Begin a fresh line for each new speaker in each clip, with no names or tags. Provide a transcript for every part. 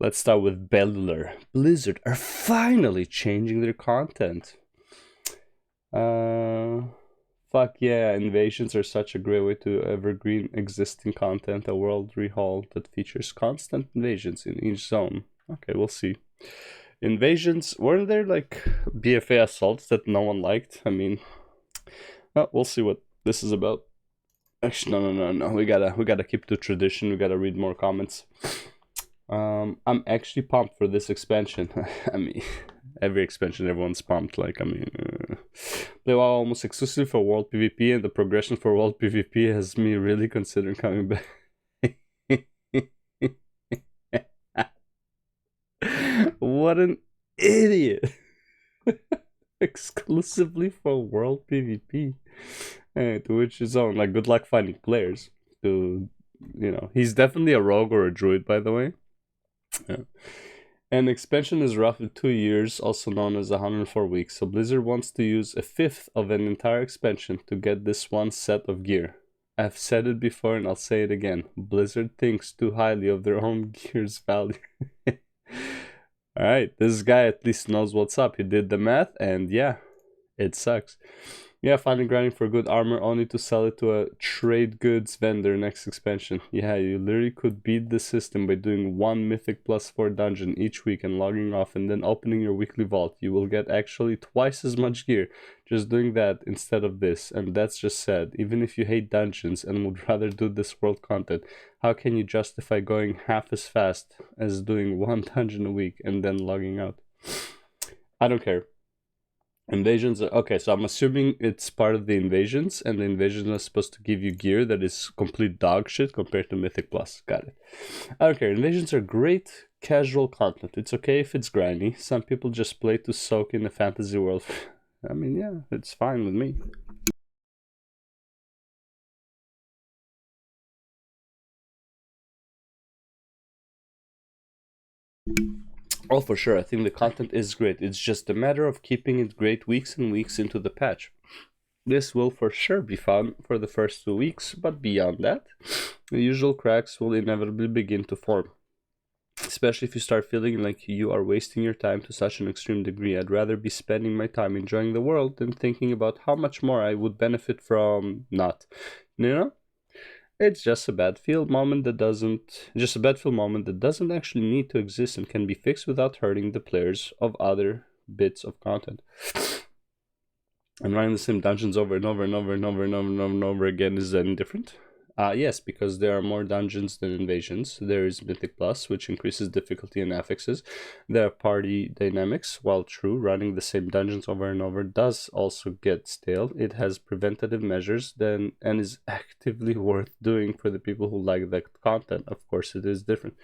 Let's start with Bellular. Blizzard are finally changing their content. Fuck yeah, invasions are such a great way to evergreen existing content, a world rehaul that features constant invasions in each zone. Okay, we'll see. Invasions, weren't there like BFA assaults that no one liked? I mean, well, we'll see what this is about. Actually, no. We gotta keep the tradition. We gotta read more comments. I'm actually pumped for this expansion. I mean, every expansion, everyone's pumped. Like, I mean, play WoW almost exclusively for World PvP, and the progression for World PvP has me really considering coming back. What an idiot! Exclusively for World PvP. To which his own. Like, good luck finding players. To, he's definitely a rogue or a druid, by the way. Yeah. An expansion is roughly 2 years, also known as 104 weeks, so Blizzard wants to use a fifth of an entire expansion to get this one set of gear. I've said it before and I'll say it again. Blizzard thinks too highly of their own gear's value. Alright, this guy at least knows what's up. He did the math, and yeah, it sucks. Yeah, finally grinding for good armor only to sell it to a trade goods vendor next expansion. Yeah, you literally could beat the system by doing one Mythic +4 dungeon each week and logging off and then opening your weekly vault. You will get actually twice as much gear just doing that instead of this. And that's just sad. Even if you hate dungeons and would rather do this world content, how can you justify going half as fast as doing one dungeon a week and then logging out? I don't care. Invasions, okay, so I'm assuming it's part of the invasions, and the invasions are supposed to give you gear that is complete dog shit compared to Mythic Plus. Got it. I don't care. Invasions are great casual content. It's okay if it's grindy. Some people just play to soak in the fantasy world. I mean, yeah, it's fine with me. Oh, for sure. I think the content is great. It's just a matter of keeping it great weeks and weeks into the patch. This will for sure be fun for the first 2 weeks, but beyond that, the usual cracks will inevitably begin to form. Especially if you start feeling like you are wasting your time to such an extreme degree. I'd rather be spending my time enjoying the world than thinking about how much more I would benefit from not. You know? It's just a battlefield moment that doesn't actually need to exist and can be fixed without hurting the players of other bits of content. And running the same dungeons over and over and over and over and over and over and over again is any different? Yes, because there are more dungeons than invasions. There is Mythic Plus, which increases difficulty and affixes. There are party dynamics. While true, running the same dungeons over and over does also get stale. It has preventative measures and is actively worth doing for the people who like that content. Of course, it is different.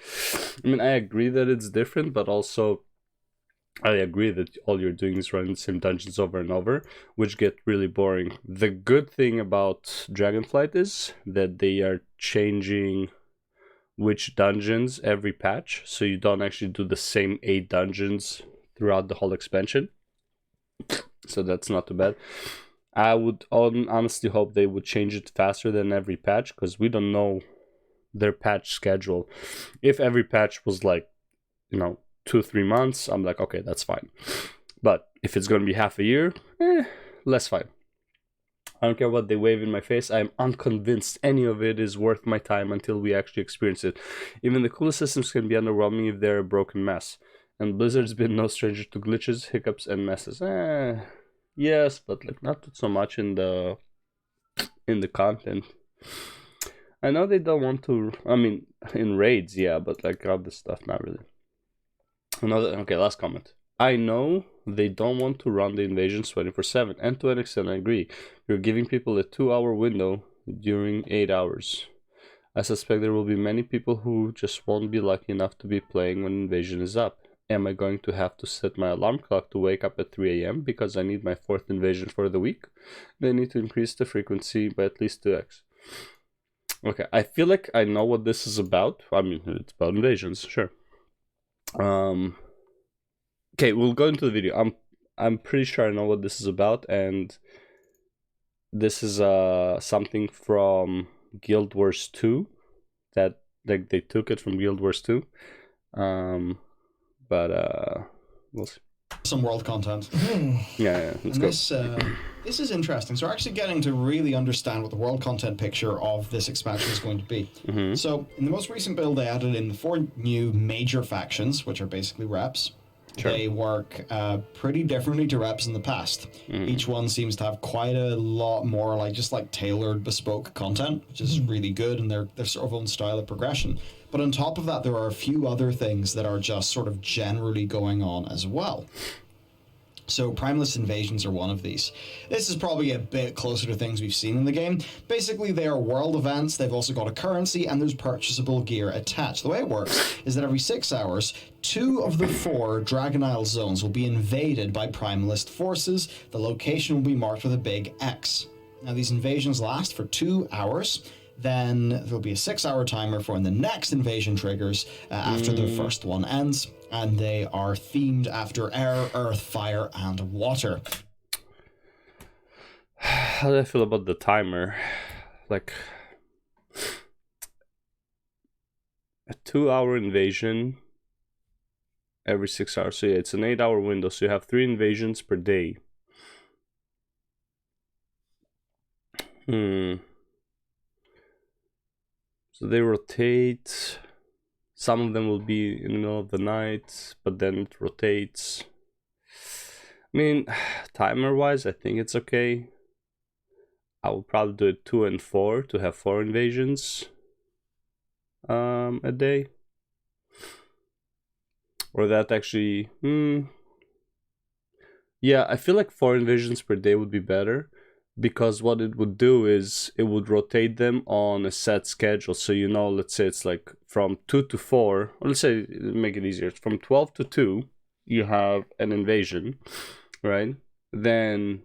I mean, I agree that it's different, but also I agree that all you're doing is running the same dungeons over and over, which get really boring. The good thing about Dragonflight is that they are changing which dungeons every patch, so you don't actually do the same 8 dungeons throughout the whole expansion. So that's not too bad. I would honestly hope they would change it faster than every patch, because we don't know their patch schedule. If every patch was like, 2-3 months, I'm like, okay, that's fine. But if it's gonna be half a year, less fine. I don't care what they wave in my face. I'm unconvinced any of it is worth my time until we actually experience it. Even the coolest systems can be underwhelming if they're a broken mess. And Blizzard's been no stranger to glitches, hiccups, and messes. Yes, but like not so much in the content. I know they don't want to. I mean, in raids, yeah, but like other stuff, not really. Okay, last comment. I know they don't want to run the invasions 24/7, and to an extent I agree. You're giving people a 2-hour window during 8 hours. I suspect there will be many people who just won't be lucky enough to be playing when invasion is up. Am I going to have to set my alarm clock to wake up at 3 a.m. because I need my 4th invasion for the week? They need to increase the frequency by at least 2x. Okay, I feel like I know what this is about. I mean, it's about invasions, sure. Okay, we'll go into the video. I'm pretty sure I know what this is about, and this is something from Guild Wars 2 that like they took it from Guild Wars 2. But we'll see.
Some world content.
Yeah, let's go.
This is interesting. So we're actually getting to really understand what the world content picture of this expansion is going to be. So in the most recent build, they added in the 4 new major factions, which are basically reps. Sure. They work pretty differently to reps in the past. Each one seems to have quite a lot more just tailored, bespoke content, which is really good, and their sort of own style of progression. But on top of that, there are a few other things that are just sort of generally going on as well. So Primalist Invasions are one of these. This is probably a bit closer to things we've seen in the game. Basically, they are world events, they've also got a currency, and there's purchasable gear attached. The way it works is that every 6 hours, 2 of the 4 Dragon Isle zones will be invaded by Primalist forces. The location will be marked with a big X. Now, these invasions last for 2 hours. Then there'll be a 6-hour timer for when the next invasion triggers after the first one ends. And they are themed after air, earth, fire, and water.
How do I feel about the timer? Like a 2-hour invasion every 6 hours. So yeah, it's an 8-hour window. So you have 3 invasions per day. So they rotate. Some of them will be in the middle of the night, but then it rotates. I mean, timer-wise, I think it's okay. I will probably do it 2 and 4 to have 4 invasions a day. Or that actually... Yeah, I feel like 4 invasions per day would be better. Because what it would do is it would rotate them on a set schedule. So, you know, let's say it's like from 2 to 4, or let's say, make it easier, from 12 to 2, you have an invasion, right? Then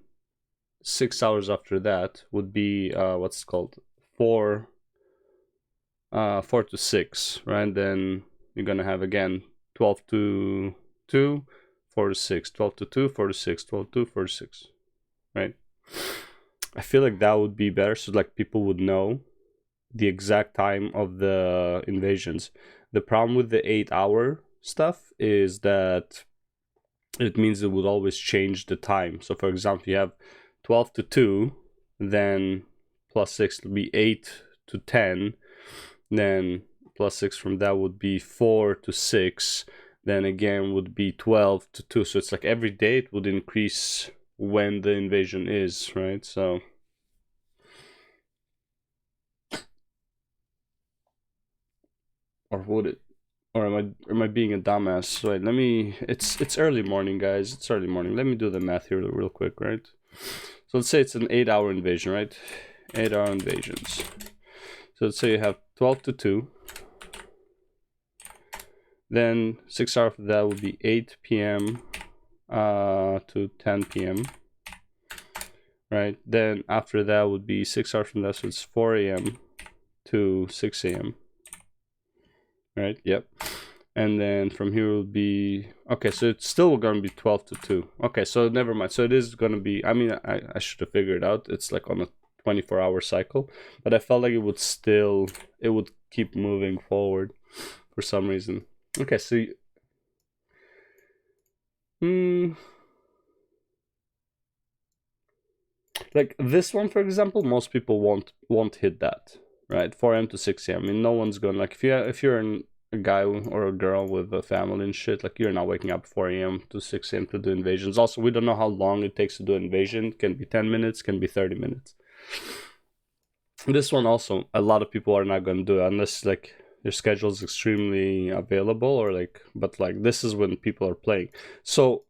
6 hours after that would be, what's it called? 4 to 6, right? Then you're going to have again 12 to 2, 4 to 6, 12 to 2, 4 to 6, 12 to 2, 4 to 6, right? I feel like that would be better, so like people would know the exact time of the invasions. The problem with the 8-hour stuff is that it means it would always change the time. So for example, you have 12 to 2, then plus 6 will be 8 to 10, then plus 6 from that would be 4 to 6, then again would be 12 to 2. So it's like every day it would increase when the invasion is, right? So or would it? Or am I being a dumbass? Wait, let me, it's early morning, guys. It's early morning. Let me do the math here real quick, right? So let's say it's an 8-hour invasion, right? 8-hour invasions. So let's say you have 12 to 2. Then 6 hours after that would be 8 p.m. To 10 p.m. Right? Then after that would be 6 hours from that, so it's 4 a.m. to 6 a.m. Right? Yep. And then from here will be, okay, so it's still gonna be 12 to 2. Okay, so never mind. So it is gonna be, I mean, I should have figured it out. It's like on a 24-hour cycle, but I felt like it would keep moving forward for some reason. Okay, so like this one, for example, most people won't hit that, right? 4 a.m. to 6 a.m. I mean, no one's going, like, if you're a guy or a girl with a family and shit, like, you're not waking up 4 a.m. to 6 a.m. to do invasions. Also, we don't know how long it takes to do an invasion. It can be 10 minutes, can be 30 minutes. This one also, a lot of people are not going to do it unless, like, your schedule is extremely available, or like, but like, this is when people are playing. So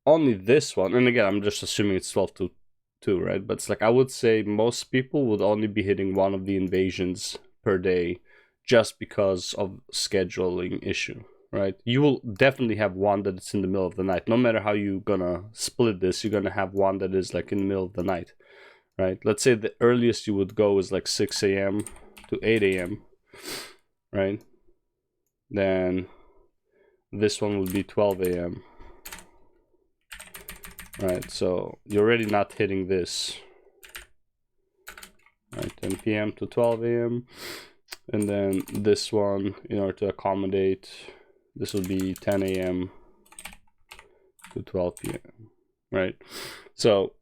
only this one, and again, I'm just assuming it's 12 to 2, right? But it's like, I would say most people would only be hitting one of the invasions per day just because of scheduling issue, right? You will definitely have one that it's in the middle of the night. No matter how you're gonna split this, you're gonna have one that is like in the middle of the night, right? Let's say the earliest you would go is like 6 a.m. to 8 a.m., right? Then this one would be 12 a.m. Right, so you're already not hitting this. Right, 10 p.m. to 12 a.m. And then this one, in order to accommodate, this will be 10 a.m. to 12 p.m. Right? So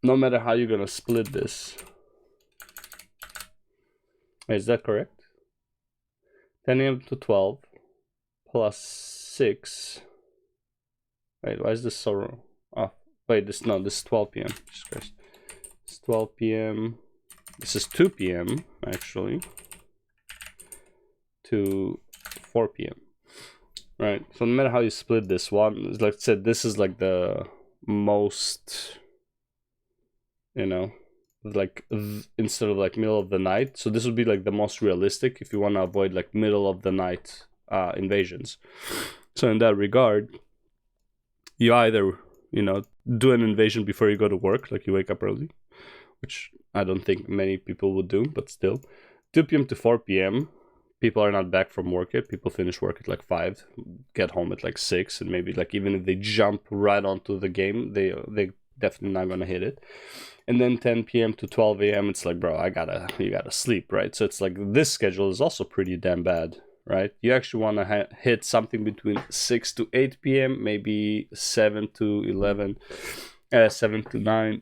no matter how you're gonna split this, is that correct? 10 a.m. to 12 plus 6. Wait, why is this so wrong? Oh, wait, this is 12 p.m. Jesus Christ. It's 12 p.m. This is 2 p.m. actually to 4 p.m. Right. So no matter how you split this one, like I said, this is like the most, you know, like instead of like middle of the night. So this would be like the most realistic if you want to avoid like middle of the night invasions. So in that regard, you either, you know, do an invasion before you go to work, like you wake up early, which I don't think many people would do, but still. 2 p.m. to 4 p.m. people are not back from work yet. People finish work at like 5, get home at like 6, and maybe like even if they jump right onto the game, they definitely not gonna hit it. And then 10 p.m. to 12 a.m. it's like, bro, you gotta sleep, right? So it's like this schedule is also pretty damn bad, right? You actually want to hit something between 6 to 8 p.m., maybe 7 to 11, 7 to 9.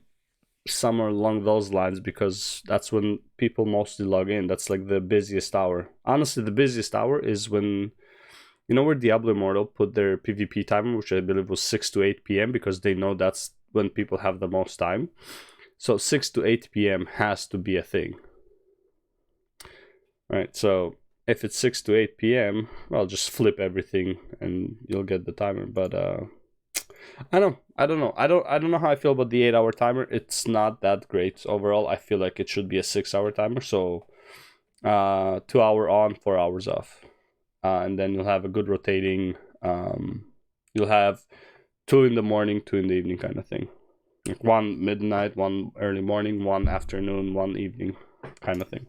Somewhere along those lines, because that's when people mostly log in. That's like the busiest hour. Honestly, the busiest hour is when, you know, where Diablo Immortal put their PvP timer, which I believe was 6 to 8 p.m. because they know that's when people have the most time. So 6 to 8 p.m. has to be a thing. Right, so if it's 6 to 8 p.m., well, just flip everything and you'll get the timer. But I don't know. I don't know how I feel about the 8-hour timer. It's not that great overall. I feel like it should be a 6-hour timer. So 2 hour on, 4 hours off. And then you'll have a good rotating, you'll have 2 in the morning, 2 in the evening kind of thing. Like 1 midnight, 1 early morning, 1 afternoon, 1 evening kind of thing.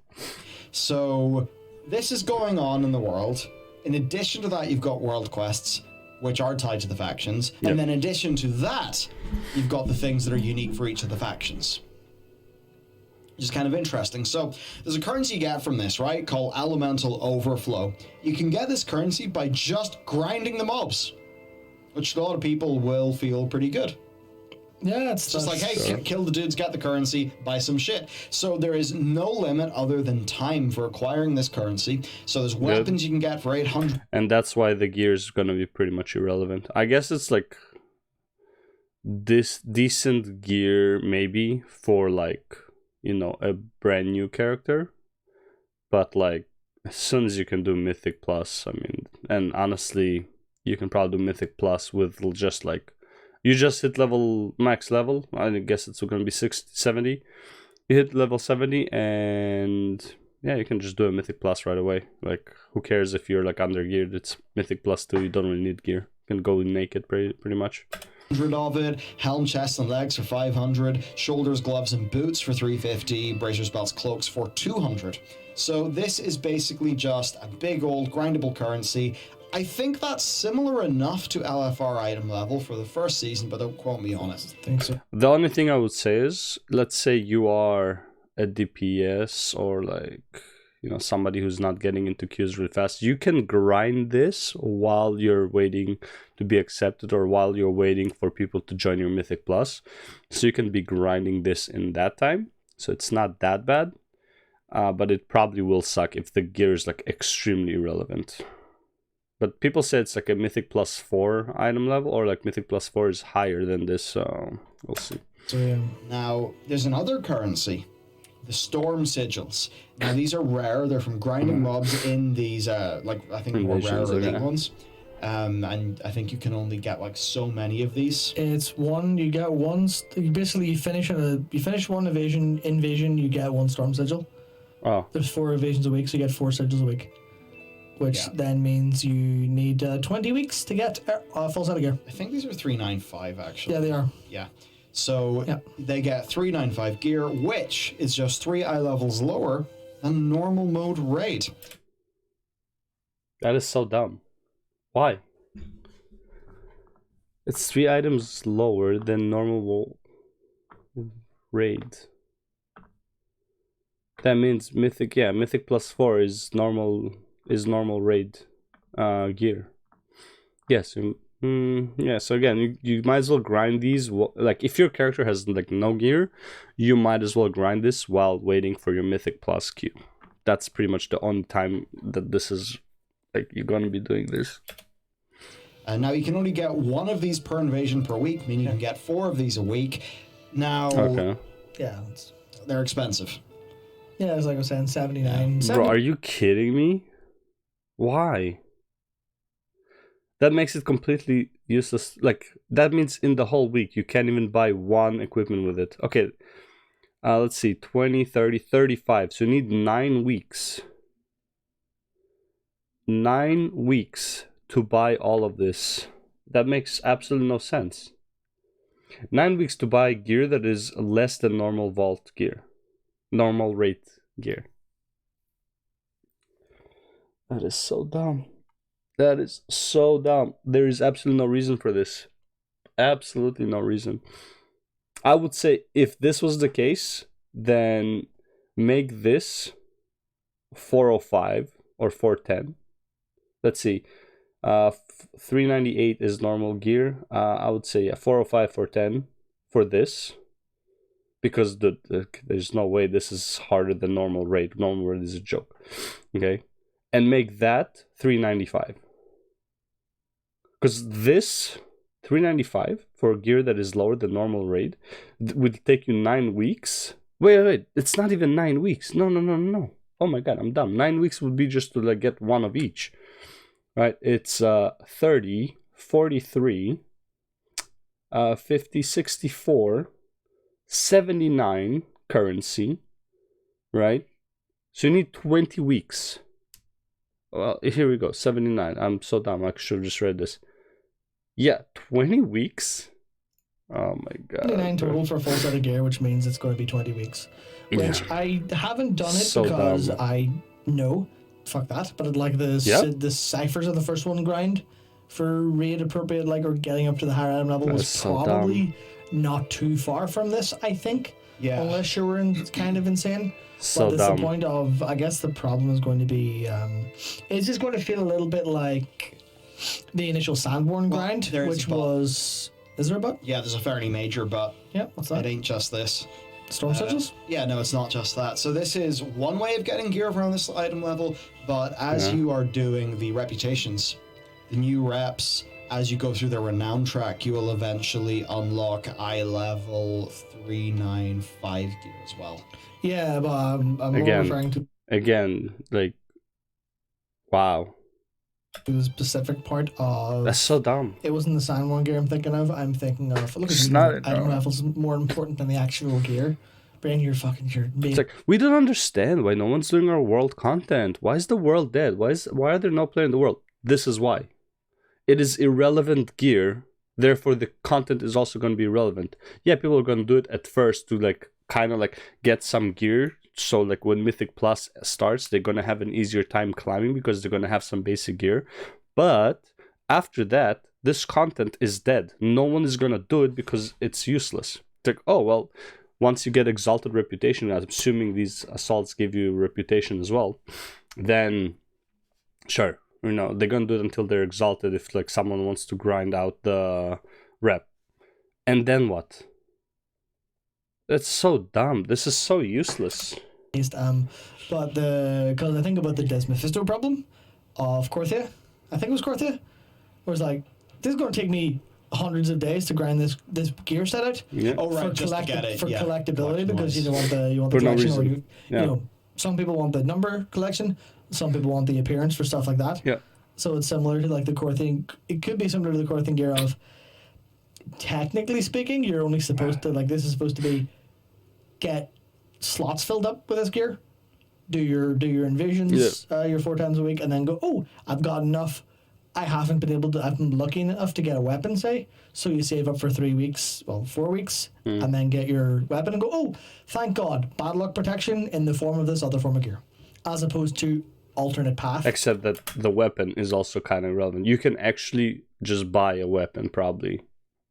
So this is going on in the world. In addition to that, you've got world quests, which are tied to the factions.
Yep.
And then in addition to that, you've got the things that are unique for each of the factions. Which is kind of interesting. So there's a currency you get from this, right? Called Elemental Overflow. You can get this currency by just grinding the mobs, which a lot of people will feel pretty good.
Yeah,
It's just like, hey, kill the dudes, get the currency, buy some shit. So there is no limit other than time for acquiring this currency. So there's weapons you can get for 800.
And that's why the gear is going to be pretty much irrelevant. I guess it's like this decent gear maybe for like, you know, a brand new character. But like as soon as you can do Mythic Plus, I mean, and honestly, you can probably do Mythic Plus with just like, you just hit max level. I guess it's going to be 70. You hit level 70 and yeah, you can just do a Mythic Plus right away. Like, who cares if you're like under geared? It's Mythic Plus 2. You don't really need gear. You can go naked pretty much.
100 of it, helm, chest, and legs for 500, shoulders, gloves, and boots for 350, bracers, belts, cloaks for 200. So this is basically just a big old grindable currency. I think that's similar enough to LFR item level for the first season, but don't quote me on it.
I think so.
The only thing I would say is, let's say you are a DPS or like, you know, somebody who's not getting into queues really fast, you can grind this while you're waiting to be accepted or while you're waiting for people to join your Mythic Plus. So you can be grinding this in that time. So it's not that bad, but it probably will suck if the gear is like extremely irrelevant. But people say it's like a Mythic Plus 4 item level, or like Mythic Plus 4 is higher than this, so we'll see.
So yeah.
Now, there's another currency, the Storm Sigils. Now, these are rare. They're from grinding mobs in these, like, I think more rare
Invasions,
elite
yeah.
ones. And I think you can only get, like, so many of these.
It's one, you get one, you finish one invasion, you get one Storm Sigil.
Oh,
There's 4 invasions a week, so you get 4 sigils a week. Which then means you need 20 weeks to get a full set of gear.
I think these are 395, actually.
Yeah, they are.
Yeah. So they get 395 gear, which is just 3 eye levels lower than normal mode raid.
that is so dumb. Why? It's 3 items lower than normal raid. That means Mythic, yeah, Mythic +4 is normal raid gear. Yes, yeah, so again, you might as well grind these, like, if your character has, like, no gear, you might as well grind this while waiting for your Mythic Plus queue. That's pretty much the only time that this is, like, you're gonna be doing this.
And now you can only get 1 of these per invasion per week, meaning you can get 4 of these a week. Now,
Okay.
Yeah.
they're expensive.
Yeah, it's like I was saying, 79.
Bro, are you kidding me? Why? That makes it completely useless. Like, that means in the whole week, you can't even buy 1 equipment with it. Okay, let's see, 20, 30, 35. So you need 9 weeks. 9 weeks to buy all of this. That makes absolutely no sense. 9 weeks to buy gear that is less than normal vault gear. Normal rate gear. That is so dumb. That is so dumb. There is absolutely no reason for this. Absolutely no reason. I would say if this was the case, then make this 405 or 410. Let's see. 398 is normal gear. I would say, yeah, 405, 410 for this. Because there's no way this is harder than normal rate. Normal rate is a joke. Okay? And make that 395. Because this 395 for gear that is lower than normal rate would take you 9 weeks. Wait, it's not even 9 weeks. No. Oh my god, I'm dumb. 9 weeks would be just to, like, get 1 of each. Right? It's 30, 43, 50, 64, 79 currency, right? So you need 20 weeks. Well, here we go, 79. I'm so dumb, I should have just read this. Yeah, 20 weeks? Oh my god.
29 total for a full set of gear, which means it's going to be 20 weeks. Which I haven't done it
So
because
dumb.
I know, fuck that, but like the ciphers of the first one grind for raid appropriate, like, or getting up to the higher item level was
so
probably not too far from this, I think.
Yeah.
Unless you were kind of insane.
So
but it's
dumb.
the point of, I guess the problem is going to be, it's just going to feel a little bit like the initial Sandborn grind, which was... Is there a bug?
Yeah, there's a fairly major but.
Yeah, what's that?
It ain't just this.
Storm Sigils?
Yeah, no, it's not just that. So this is one way of getting gear around this item level, but as you are doing the reputations, the new reps, as you go through the renown track, you will eventually unlock eye level 395 gear as well.
Yeah, but I'm more referring to
Again, like, wow.
the specific part of...
That's so dumb.
It wasn't the Sandborn gear I'm thinking of. I'm thinking of... Look,
It's
at
not,
item
no.
levels more important than the actual gear. Bring your fucking gear.
It's like, we don't understand why no one's doing our world content. Why is the world dead? Why are there no players in the world? This is why. It is irrelevant gear, therefore the content is also going to be irrelevant. Yeah, people are going to do it at first to, like, kind of, like, get some gear. So, like, when Mythic Plus starts, they're going to have an easier time climbing because they're going to have some basic gear. But after that, this content is dead. No one is going to do it because it's useless. It's like, oh, well, once you get Exalted Reputation, I'm assuming these assaults give you reputation as well, then sure, you know, they're going to do it until they're exalted if, like, someone wants to grind out the rep. And then what? That's so dumb. This is so useless.
But because I think about the Des Mephisto problem of Korthia, I think it was Korthia, where it's like, this is going to take me hundreds of days to grind this gear set out.
Yeah.
Oh, right,
for
just to get it. Yeah.
collectability, because
Collectible-wise.
you want the
For no
collection, or
reason.
you know, some people want the number collection, some people want the appearance for stuff like that.
Yeah.
So it's similar to, like, the core thing. It could be similar to the core thing gear of, technically speaking, you're only supposed to, like, this is supposed to be get slots filled up with this gear, do your invasions your 4 times a week, and then go, oh, I've got enough. I've been lucky enough to get a weapon, say, so you save up for 3 weeks, well, 4 weeks, and then get your weapon and go, oh, thank God, bad luck protection in the form of this other form of gear, as opposed to alternate path.
Except that the weapon is also kind of relevant. You can actually just buy a weapon, probably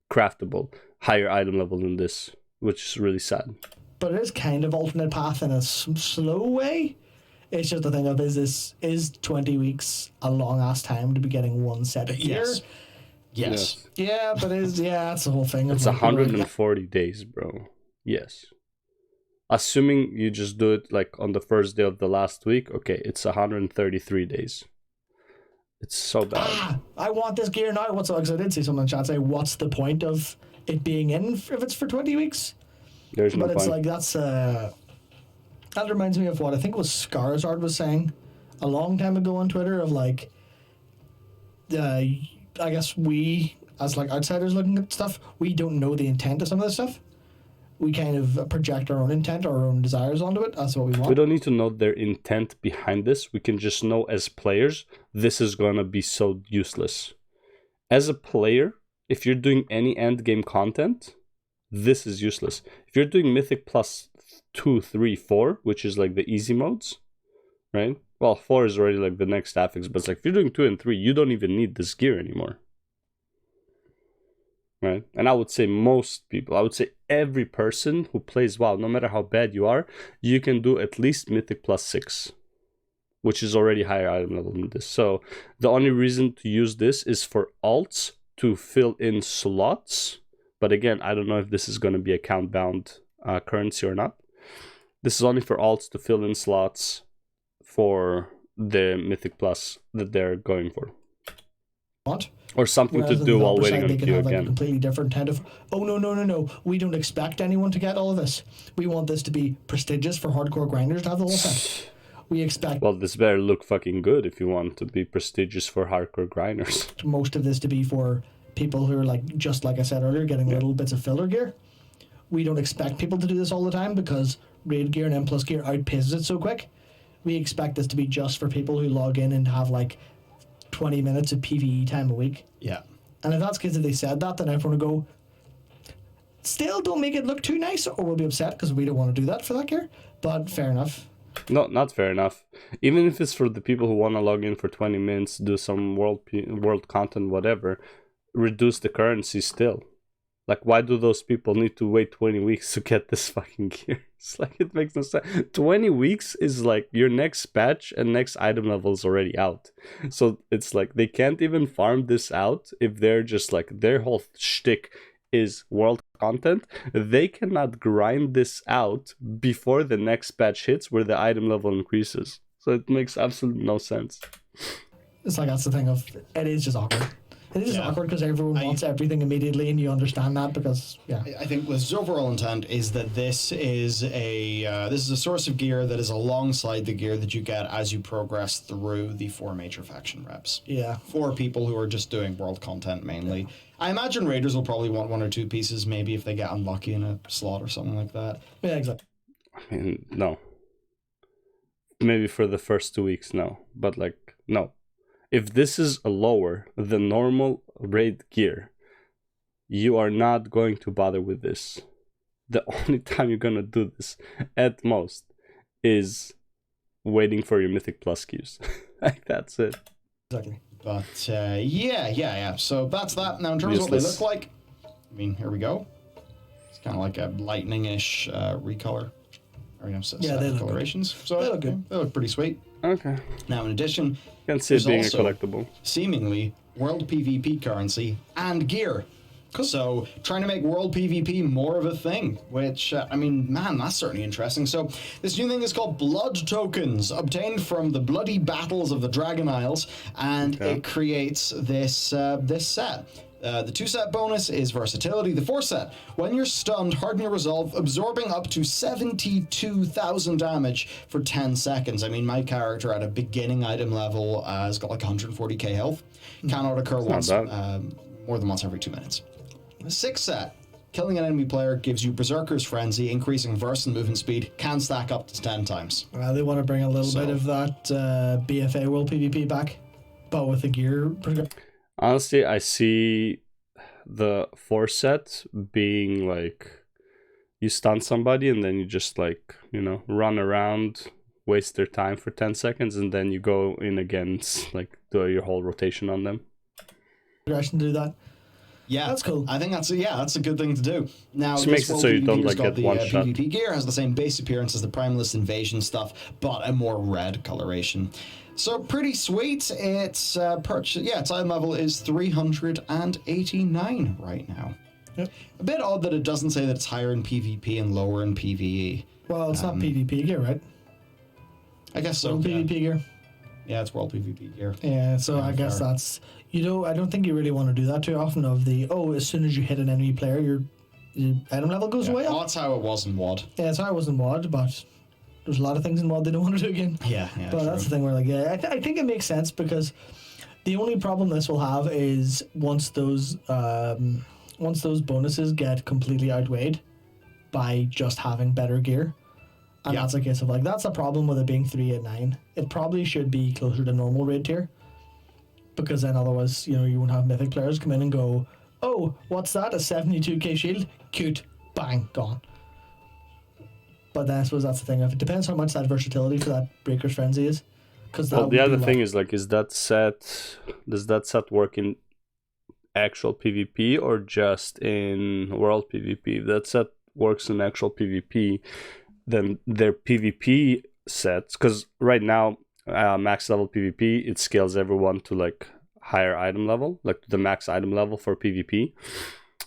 craftable, higher item level than this, which is really sad.
but it is kind of alternate path in a slow way. It's just the thing of is 20 weeks a long ass time to be getting one set of gear?
Yes.
Yeah, but that's the whole thing.
It's 140 days, bro. Yes. Assuming you just do it like on the first day of the last week, okay, it's 133 days. It's so bad.
I want this gear now. What's because I did see someone in chat say, "What's the point of it being in if it's for 20 weeks?"
There's no
But it's
point.
like that reminds me of what I think was Skarsgård was saying a long time ago on Twitter of like, I guess we as like outsiders looking at stuff, we don't know the intent of some of this stuff. We kind of project our own intent, our own desires onto it. That's what we want.
We don't need to know their intent behind this. We can just know as players, this is gonna be so useless. As a player, if you're doing any end game content, this is useless. If you're doing Mythic plus 2, 3, 4, which is like the easy modes, right? Well, 4 is already like the next affix, but it's like if you're doing 2 and 3, you don't even need this gear anymore. Right? And I would say most people, I would say every person who plays WoW, no matter how bad you are, you can do at least Mythic plus 6, which is already higher item level than this. So the only reason to use this is for alts to fill in slots. But again, I don't know if this is going to be account bound currency or not. This is only for alts to fill in slots for the Mythic plus that they're going for.
Want.
Or something
Whereas
to do while waiting on
they can
queue
have like a
again.
completely different kind of, oh no, we don't expect anyone to get all of this. We want this to be prestigious for hardcore grinders to have the whole set. We expect
Well, this better look fucking good if you want to be prestigious for hardcore grinders.
most of this to be for people who are like, just like I said earlier, getting little bits of filler gear. We don't expect people to do this all the time because raid gear and M plus gear outpaces it so quick. We expect this to be just for people who log in and have like 20 minutes of PvE time a week.
Yeah.
And if that's because if they said that, then everyone will go, still don't make it look too nice, or we'll be upset because we don't want to do that for that gear. But fair enough.
No, not fair enough. Even if it's for the people who want to log in for 20 minutes, do some world content, whatever, reduce the currency still. Like, why do those people need to wait 20 weeks to get this fucking gear? It's like, it makes no sense. 20 weeks is like your next patch and next item level is already out. So it's like they can't even farm this out if they're just like, their whole shtick is world content. They cannot grind this out before the next patch hits where the item level increases. So it makes absolutely no sense.
It's like that's the thing of, it is just awkward. It is awkward because everyone wants everything immediately, and you understand that because
I think Liz's overall intent is that this is a source of gear that is alongside the gear that you get as you progress through the 4 major faction reps.
Yeah.
For people who are just doing world content mainly. Yeah. I imagine raiders will probably want 1 or 2 pieces, maybe if they get unlucky in a slot or something like that.
Yeah, exactly.
I mean, no. Maybe for the first 2 weeks, no. But like, no. If this is a lower than normal raid gear, you are not going to bother with this. The only time you're gonna do this, at most, is waiting for your Mythic Plus queues. Like, that's it.
Exactly.
But, yeah. So that's that. Now, in terms of what they look like, I mean, here we go. It's kind of like a lightning-ish recolor. Or,
they look
colorations.
good.
So
They look good.
They look pretty sweet.
Okay.
Now, in addition,
Can see it being a
also
collectible.
seemingly world PvP currency and gear. So, trying to make world PvP more of a thing, which, I mean, man, that's certainly interesting. So, this new thing is called Blood Tokens, obtained from the bloody battles of the Dragon Isles, and it creates this this set. The 2 set bonus is versatility. The 4 set, when you're stunned, harden your resolve, absorbing up to 72,000 damage for 10 seconds. I mean, my character at a beginning item level has got like 140k health. Cannot occur once, more than once every 2 minutes. The 6 set, killing an enemy player gives you Berserker's Frenzy, increasing verse and movement speed, can stack up to 10 times.
Well, they want to bring a little bit of that BFA World PvP back, but with the gear.
Honestly, I see the 4 set being like, you stun somebody and then you just like, run around, waste their time for 10 seconds, and then you go in again, like do your whole rotation on them.
Progression to do that.
Yeah,
That's cool.
I think that's a good thing to do. Now,
Just
this
makes it
world
so you
PvP
don't,
has
like,
got
get
the
one shot.
PvP gear, has the same base appearance as the Primalist Invasion stuff, but a more red coloration. So pretty sweet. Its its item level is 389 right now.
Yep.
A bit odd that it doesn't say that it's higher in PvP and lower in PvE.
Well, it's not PvP gear, right?
I guess so.
World
Yeah.
PvP gear.
Yeah, it's world PvP gear.
Yeah, so I guess
fair.
that's I don't think you really want to do that too often. As soon as you hit an enemy player, your item level goes way
Well,
up.
that's how it was in WoD.
Yeah, sorry, I wasn't WoD, but there's a lot of things in WoD they don't want to do again.
Yeah,
But that's the thing where, like, yeah, I think it makes sense because the only problem this will have is once those bonuses get completely outweighed by just having better gear. And that's a case of, like, that's a problem with it being 389. It probably should be closer to normal raid tier. Because then otherwise, you won't have mythic players come in and go, oh, what's that? A 72k shield? Cute. Bang, gone. But then I suppose that's the thing. If it depends how much that versatility for that Breaker's Frenzy is.
Well, the other thing is, like, does that set work in actual PvP or just in world PvP? If that set works in actual PvP, then their PvP sets, because right now, max level PvP, it scales everyone to, like, higher item level, like the max item level for PvP.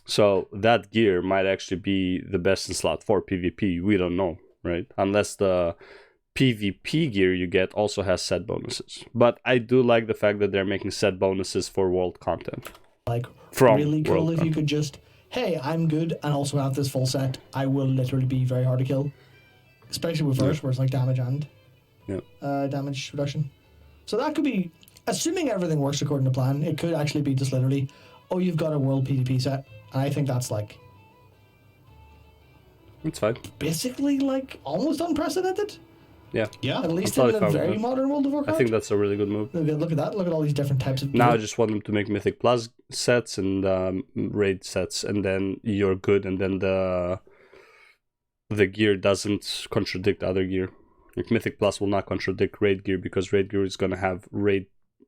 So that gear might actually be the best in slot for PvP. We don't know, right? Unless the PvP gear you get also has set bonuses. But I do like the fact that they're making set bonuses for world content.
Like,
From
really cool
world
if you could just, hey, I'm good and also have this full set. I will literally be very hard to kill. Especially with Verse, where it's like damage and damage reduction. So that could be, assuming everything works according to plan, it could actually be just literally, oh, you've got a world PvP set. And I think that's, like,
It's fine.
basically, like, almost unprecedented.
Yeah.
Yeah.
At least
I'm
in
totally
a
fine with
very
that.
modern World of Warcraft.
I think that's a really good move.
Look at that. Look at all these different types of
Now I
gear.
just want them to make Mythic Plus sets and raid sets, and then you're good, and then the gear doesn't contradict other gear. Like, Mythic Plus will not contradict raid gear because raid gear is going to have raid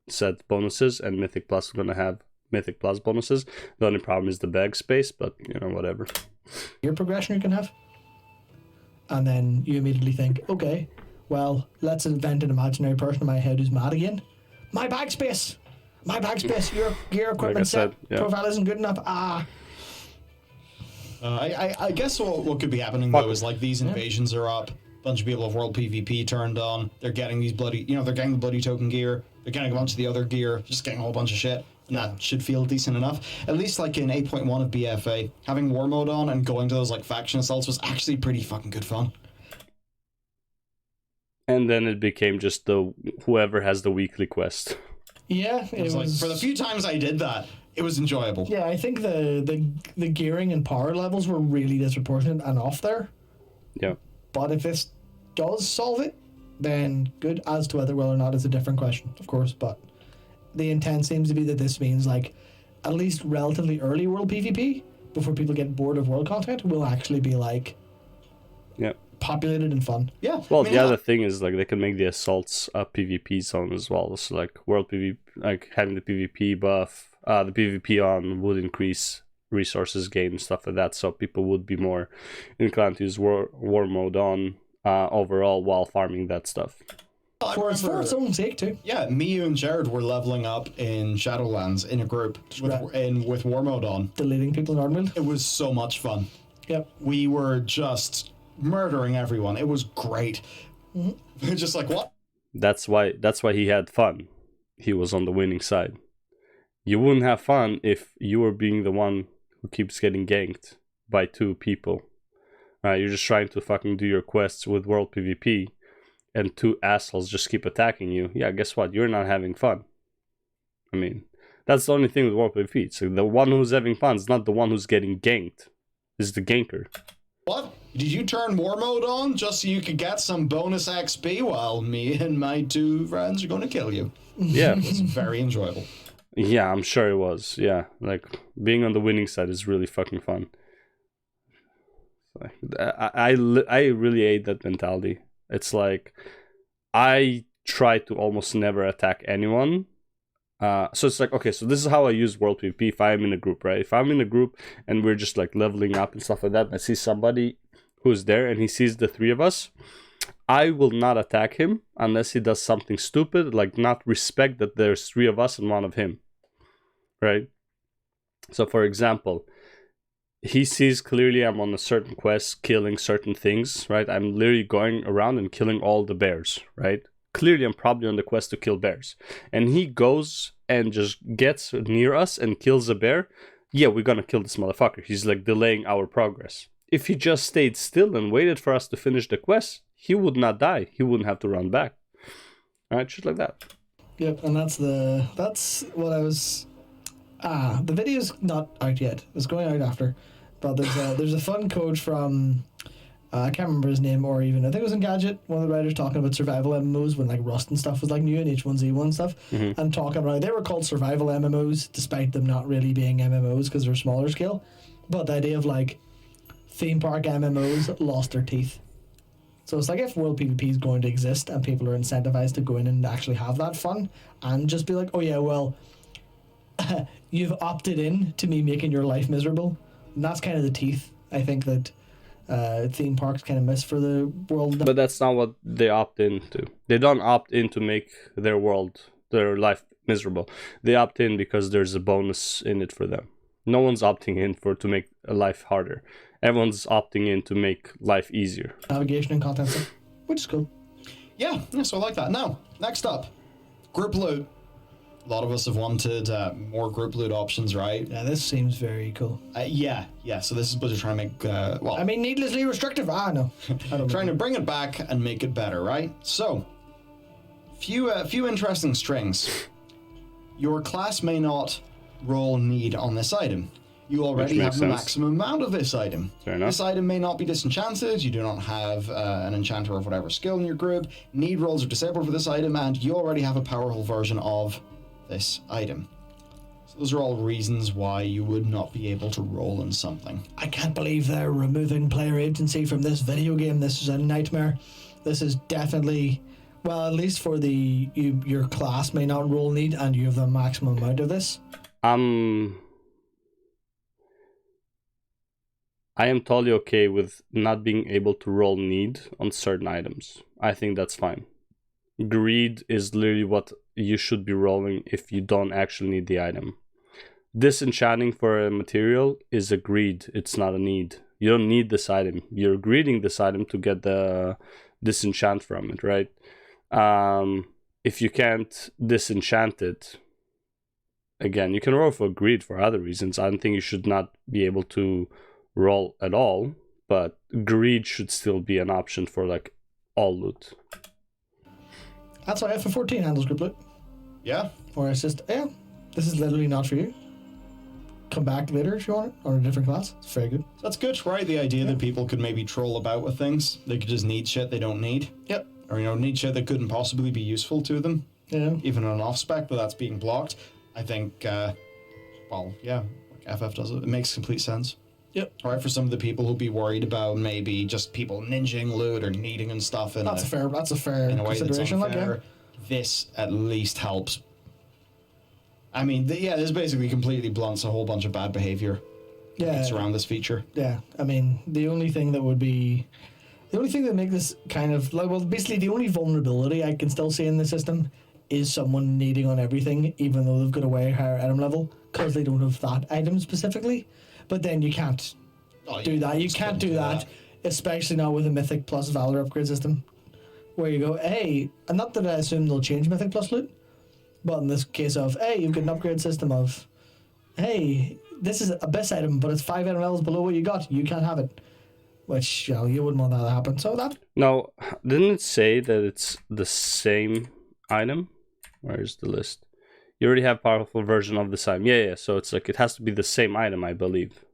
set bonuses, and Mythic Plus is going to have Mythic Plus bonuses. The only problem is the bag space, but whatever.
Gear progression you can have. And then you immediately think, okay, well, let's invent an imaginary person in my head who's mad again. My bag space! My bag space! Your gear equipment set profile isn't good enough.
I guess what could be happening though is, like, these invasions are up. A bunch of people have world PvP turned on. They're getting these bloody, they're getting the bloody token gear. They're getting a bunch of the other gear. Just getting a whole bunch of shit. And that should feel decent enough. At least, like, in 8.1 of BFA, having war mode on and going to those, like, faction assaults was actually pretty fucking good fun.
And then it became just whoever has the weekly quest.
Yeah, it was
Like, for the few times I did that, it was enjoyable.
Yeah, I think the gearing and power levels were really disproportionate and off there.
Yeah.
But if this does solve it, then good. As to whether well or not is a different question, of course. But the intent seems to be that this means, like, at least relatively early world PvP, before people get bored of world content, will actually be, like, populated and fun.
Yeah.
Well, the other thing is, like, they can make the assaults a PvP zone as well. So, like, world PvP, like, having the PvP buff, the PvP on would increase resources gained and stuff like that. So people would be more inclined to use war mode on overall while farming that stuff.
For its own sake too.
Yeah, me, you, and Jared were leveling up in Shadowlands in a group with war mode on.
Deleting people in Ardenfield.
It was so much fun.
Yep.
We were just murdering everyone. It was great. Mm-hmm. Just like, what?
That's why he had fun. He was on the winning side. You wouldn't have fun if you were being the one who keeps getting ganked by two people. You're just trying to fucking do your quests with world PvP, and two assholes just keep attacking you. Yeah, guess what? You're not having fun. I mean, that's the only thing with world PvP. So the one who's having fun is not the one who's getting ganked. It's the ganker.
What? Did you turn war mode on just so you could get some bonus XP while me and my two friends are going to kill you?
Yeah.
It was very enjoyable.
Yeah, I'm sure it was. Yeah, like, being on the winning side is really fucking fun. I really hate that mentality. It's like, I try to almost never attack anyone So it's like, okay, so this is how I use World PvP if I'm in a group, right? If I'm in a group and we're just like leveling up and stuff like that, and I see somebody who's there and he sees the three of us, I will not attack him unless he does something stupid, like not respect that there's three of us and one of him, right? So for example, he sees clearly I'm on a certain quest, killing certain things, right? I'm literally going around and killing all the bears, right? Clearly I'm probably on the quest to kill bears. And he goes and just gets near us and kills a bear. Yeah, we're gonna kill this motherfucker. He's like delaying our progress. If he just stayed still and waited for us to finish the quest, he would not die. He wouldn't have to run back. Alright, shit like that.
Yep, and that's what I was. The video's not out yet. It's going out after, but there's a fun code from I can't remember his name, or even I think it was in Gadget, one of the writers talking about survival MMOs when like Rust and stuff was like new and H1Z1 stuff, and talking about they were called survival MMOs despite them not really being MMOs because they're smaller scale, but the idea of like theme park MMOs lost their teeth. So it's like if World PvP is going to exist and people are incentivized to go in and actually have that fun and just be like, oh yeah, well, you've opted in to me making your life miserable. And that's kind of the teeth, I think, that theme parks kind of miss for the world.
But that's not what they opt into. They don't opt in to make their life miserable. They opt in because there's a bonus in it for them. No one's opting in to make a life harder. Everyone's opting in to make life easier.
Navigation and content stuff, which is cool.
Yeah, so I like that. Now, next up, group loot. A lot of us have wanted more group loot options, right?
Yeah, this seems very cool.
Yeah. So this is what they're trying to make.
I mean, needlessly restrictive. No, I don't.
Trying to bring it back and make it better, right? So, few interesting strings. Your class may not roll need on this item. You already have the maximum amount of this item.
Fair enough.
This item may not be disenchanted. You do not have an enchanter of whatever skill in your group. Need rolls are disabled for this item, and you already have a powerful version of this item. So those are all reasons why you would not be able to roll in something.
I can't believe they're removing player agency from this video game. This is a nightmare. This is definitely, well, at least for your class may not roll need, and you have the maximum amount of this.
I am totally okay with not being able to roll need on certain items. I think that's fine. Greed is literally what you should be rolling if you don't actually need the item. Disenchanting for a material is a greed, it's not a need. You don't need this item. You're greeding this item to get the disenchant from it, right? If you can't disenchant it, again, you can roll for greed for other reasons. I don't think you should not be able to roll at all, but greed should still be an option for like all loot.
That's why F14 handles group loot.
Yeah.
Or it's just, this is literally not for you. Come back later if you want it, or a different class. It's very good.
So that's good, right? The idea that people could maybe troll about with things. They could just need shit they don't need.
Yep.
Or, need shit that couldn't possibly be useful to them.
Yeah.
Even on an off-spec, but that's being blocked. I think, like FF does it. It makes complete sense.
Yep.
Right, for some of the people who'll be worried about maybe just people ninjing loot or needing and stuff in
that's a fair
in a way that's
consideration.
unfair. This at least helps. I mean, this basically completely blunts a whole bunch of bad behavior that's around this feature.
Yeah, I mean, the only thing that make this kind of like, well, basically the only vulnerability I can still see in the system is someone needing on everything, even though they've got a way higher item level because they don't have that item specifically. But then you can't do that. You can't do that, especially not with a Mythic plus Valor upgrade system, where you go, hey, and not that I assume they'll change Mythic plus loot, but in this case of, hey, you've got an upgrade system of, hey, this is a best item, but it's 5 item levels below what you got. You can't have it. Which, you wouldn't want that to happen. So that...
No, didn't it say that it's the same item? Where's the list? You already have powerful version of this item. Yeah. So it's like it has to be the same item, I believe.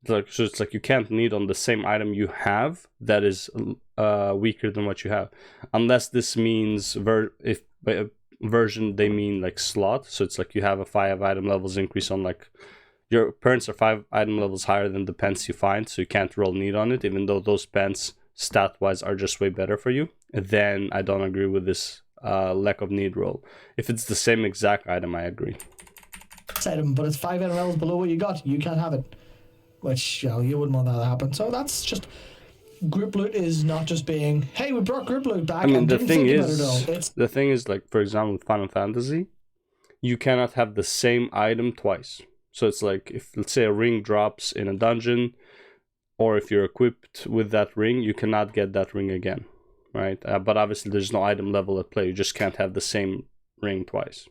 So it's like you can't need on the same item you have that is weaker than what you have, unless this means if by version they mean like slot. So it's like you have a 5 item levels increase on like your parents are 5 item levels higher than the pants you find, so you can't roll need on it, even though those pants stat wise are just way better for you. Then I don't agree with this lack of need roll. If it's the same exact item, I agree.
Item, but it's 5 NRLs below what you got, you can't have it. Which, you know, you wouldn't want that to happen. So that's just... Group loot is not just being, hey, we brought group loot back.
I mean,
and
the
didn't
thing
think about it
is,
all. It's
the thing is, like, for example, with Final Fantasy, you cannot have the same item twice. So it's like, if, let's say, a ring drops in a dungeon, or if you're equipped with that ring, you cannot get that ring again, right? But obviously, there's no item level at play. You just can't have the same ring twice.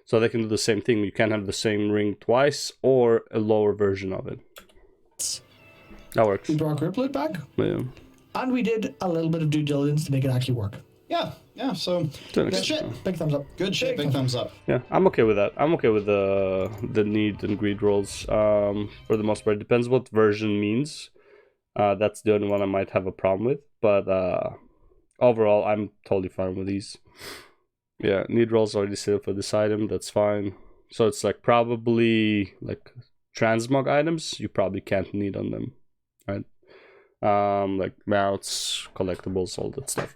So they can do the same thing. You can't have the same ring twice, or a lower version of it. That works.
we brought group loot back,
Yeah.
and we did a little bit of due diligence to make it actually work.
Yeah, so
To an
good
extent,
shit.
yeah.
Big thumbs up.
Good shit. Big thumbs up.
Yeah, I'm okay with that. I'm okay with the need and greed rolls. For the most part, depends what version means. That's the only one I might have a problem with. But overall, I'm totally fine with these. Yeah, need rolls already set for this item. That's fine. So it's like probably like transmog items. You probably can't need on them, right? Like mounts, collectibles, all that stuff.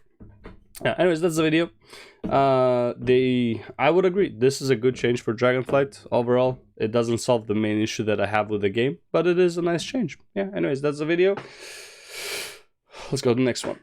Yeah, anyways, that's the video. I would agree, this is a good change for Dragonflight overall. It doesn't solve the main issue that I have with the game, but it is a nice change. Yeah, anyways, that's the video. Let's go to the next one.